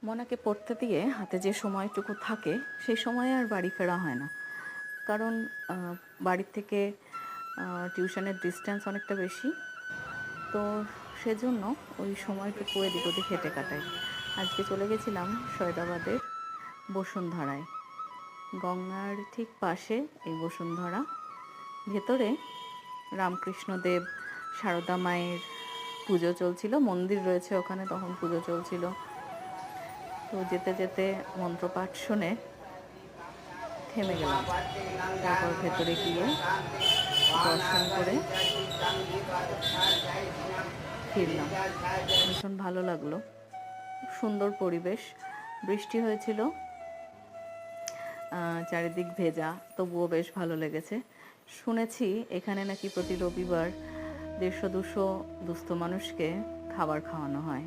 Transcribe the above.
মনাকে পড়তে দিয়ে হাতে যে সময়টুকু থাকে সেই সময়ে আর বাড়ি ফেরা হয় না, কারণ বাড়ির থেকে টিউশনের ডিস্টেন্স অনেকটা বেশি। তো সেজন্য ওই সময়টুকু এদিক ওদিক হেঁটে কাটাই। আজকে চলে গেছিলাম সৈয়দাবাদের বসুন্ধরায়। গঙ্গার ঠিক পাশে এই বসুন্ধরা, ভেতরে রামকৃষ্ণদেব সারদা মায়ের পুজো চলছিল, মন্দির রয়েছে ওখানে, তখন পুজো চলছিল। তো যেতে যেতে মন্ত্রপাঠ শুনে থেমে গেলাম, তারপর ভেতরে গিয়ে দর্শন করে ফিরলাম। ভীষণ ভালো লাগলো, সুন্দর পরিবেশ, বৃষ্টি হয়েছিল, চারিদিক ভেজা, তবুও বেশ ভালো লেগেছে। শুনেছি এখানে নাকি প্রতি রবিবার 150-200 দুস্থ মানুষকে খাবার খাওয়ানো হয়।